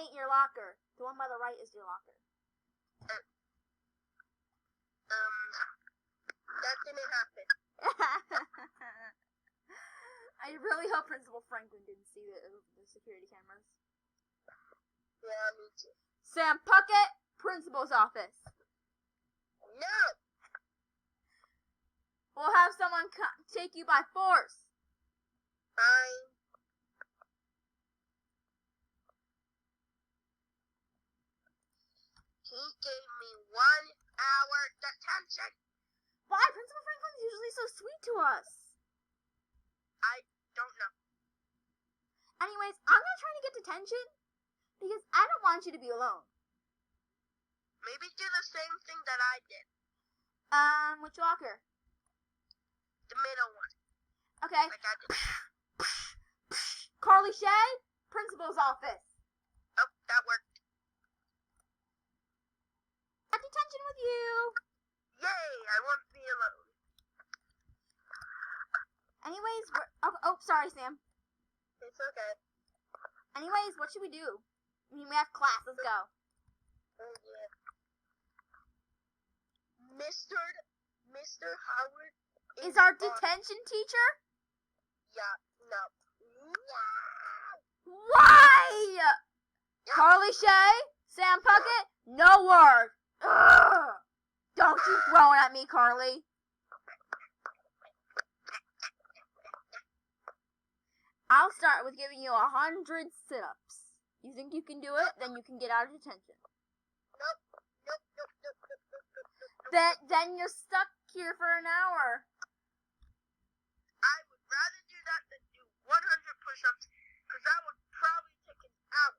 ain't your locker. The one by the right is your locker. That didn't happen. I really hope Principal Franklin didn't see the security cameras. Yeah, me too. Sam Puckett, Principal's office. No! We'll have someone take you by force. Fine. He gave me 1 hour detention. Why? Principal Franklin's usually so sweet to us. I don't know. Anyways, I'm gonna try to get detention because I don't want you to be alone. Maybe do the same thing that I did. Which locker? The middle one. Okay. Like I did. Carly Shay, Principal's office. Oh, that worked. At detention with you. Yay, I won't be alone. Anyways, oh, sorry, Sam. It's okay. Anyways, what should we do? I mean, we have class. Let's go. Oh, yeah. Mr. Howard is our detention teacher? Yeah, no. Why? Yeah. Carly Shay, Sam Puckett, no word. Ugh. Don't you groan at me, Carly. I'll start with giving you 100 sit-ups. You think you can do it? Then you can get out of detention. Nope. Then you're stuck here for an hour. I would rather do that than do 100 push-ups, because that would probably take an hour.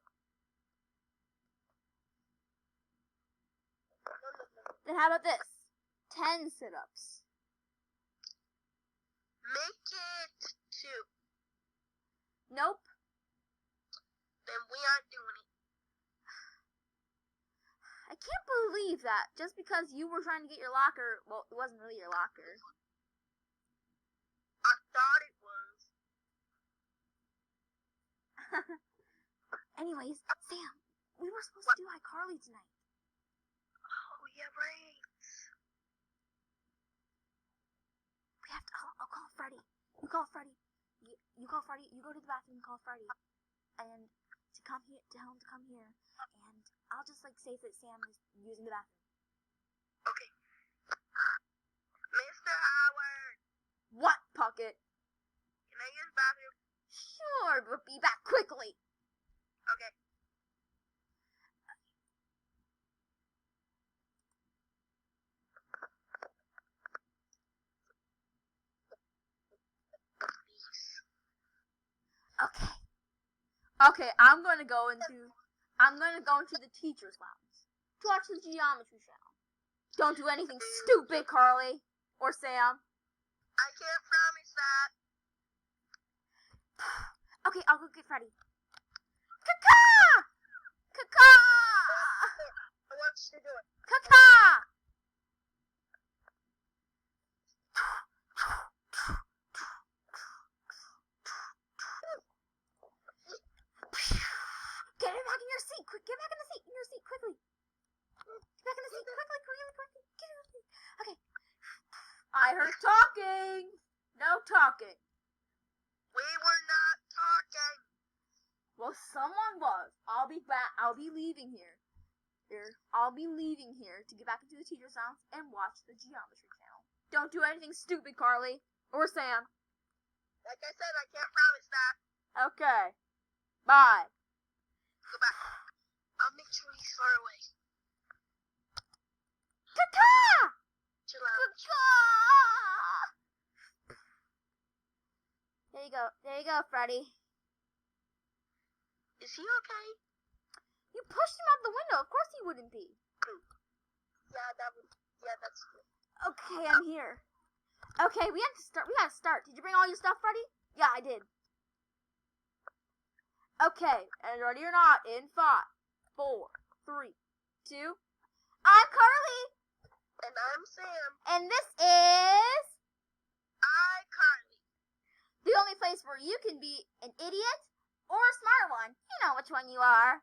Then how about this? 10 sit-ups. Make it 2. Nope. Then we aren't doing it. I can't believe that. Just because you were trying to get your locker, well, it wasn't really your locker. I thought it was. Anyways, Sam, we were supposed to do iCarly tonight. Oh, yeah, right. We have to, I'll call Freddy. You call Freddy. You call Freddy. You go to the bathroom and call Freddy. And to come here, to tell him to come here. And I'll just, say that Sam is using the bathroom. Okay. Mr. Howard. What, Puckett? Can I use the bathroom? Sure, but be back quickly. Okay. Okay, I'm gonna go into the teacher's lounge to watch the geometry channel. Don't do anything stupid, Carly or Sam. I can't promise that. Okay, I'll go get Freddy. Caca! Caca! I want you to do it. Caca! Get back in your seat, quick! Get back in your seat, quickly! Get back in the seat, quickly! Get in the seat. Okay. I heard talking. No talking. We were not talking. Well, someone was. I'll be back. I'll be leaving here. I'll be leaving here to get back into the teacher's lounge and watch the geometry channel. Don't do anything stupid, Carly or Sam. Like I said, I can't promise that. Okay. Bye. Go back. I'll make sure he's far away. Caca! Chill out. Caca! There you go, Freddy. Is he okay? You pushed him out the window. Of course he wouldn't be. Yeah, that's good. Okay, I'm here. Okay, we gotta start. Did you bring all your stuff, Freddy? Yeah, I did. Okay, and ready or not, in 5, 4, 3, 2. I'm Carly. And I'm Sam. And this is iCarly. the only place where you can be an idiot or a smart one. You know which one you are.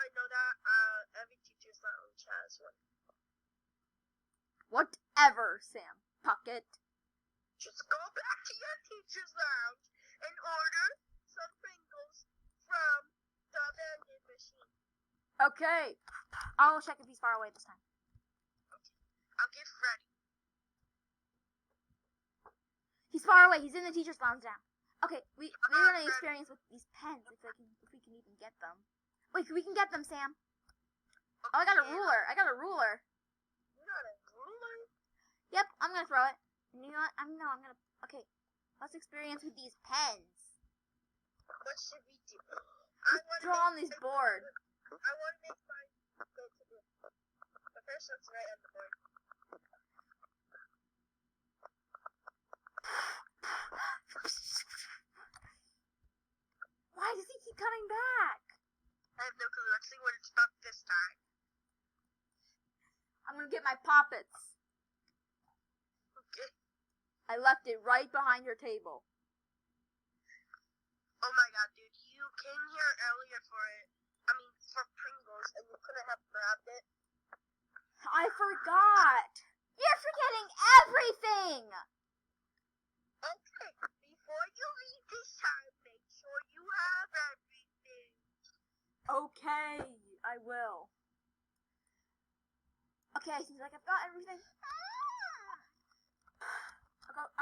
I know that every teacher's lounge has one. Whatever, Sam Puckett. Just go back to your teacher's lounge and order some Pringles from the vending machine. Okay. I'll check if he's far away this time. I'll get Freddy. He's far away. He's in the teacher's lounge now. Okay, we're gonna experience with these pens if we can even get them. Wait, we can get them, Sam. Oh, I got a ruler. I got a ruler. You got a ruler? Yep, I'm gonna throw it. And you know what? I'm gonna. Okay, let's experience with these pens. What should we do? Draw on this board. I want to make mine go to the. The first one's right on the board. Why does he keep coming back? I have no clue. Let's see what it's about this time. I'm gonna get my poppets. Okay. I left it right behind your table. Oh my god, dude. You came here earlier for it. I mean, for Pringles, and you couldn't have grabbed it. I forgot. You're forgetting everything. Okay. Before you leave this time, make sure you have everything. Okay, I will. Okay, seems like I've got everything.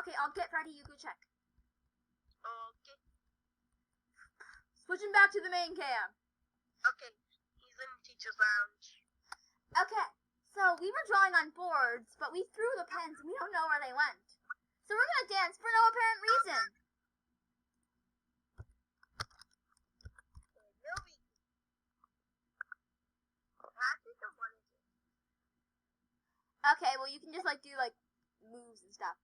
Okay, I'll get Freddy. You go check. Okay. Switching back to the main cam. Okay. He's in the teacher's lounge. Okay, so we were drawing on boards, but we threw the pens and we don't know where they went. So we're gonna dance for no apparent reason. Okay, well you can just do moves and stuff.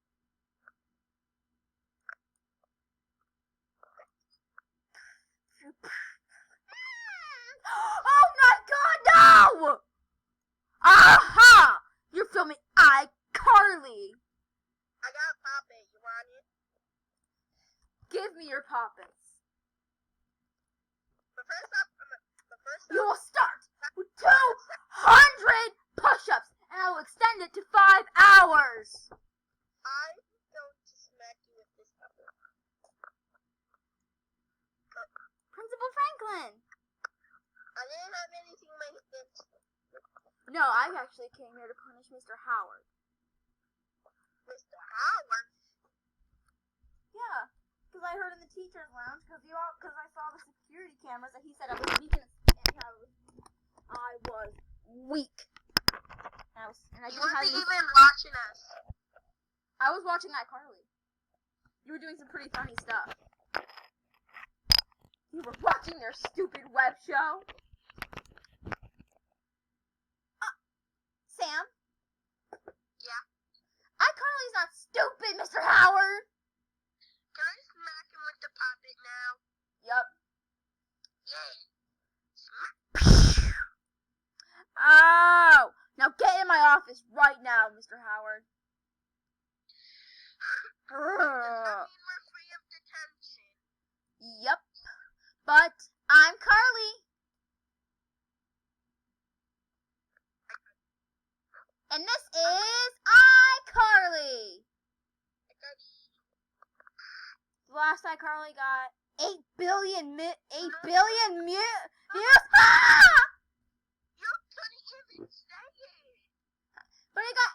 Oh my god, no! Aha! You're filming iCarly. I got a poppet. You want it? Give me your poppets. The first up. You will start with 200 push-ups, and I will extend it to 5 hours. I'm going to smack you with this puppet. Principal Franklin. I didn't have anything in my hand. No, I actually came here to punish Mr. Howard. Mr. Howard? Yeah, because I heard in the teacher's lounge, because I saw the security cameras that he said I was weak and I was weak. And I You didn't have wasn't even watching us. I was watching iCarly. You were doing some pretty funny stuff. You were watching their stupid web show. Sam? Yeah? iCarly's not stupid, Mr. Howard! Can I smack him with the puppet now? Yup. Yeah. Oh! Now get in my office right now, Mr. Howard. Does that mean we're free of detention? Yup. But I'm Carly. And this is iCarly. The last iCarly got 8 billion views. Ah! You couldn't even say it. But it got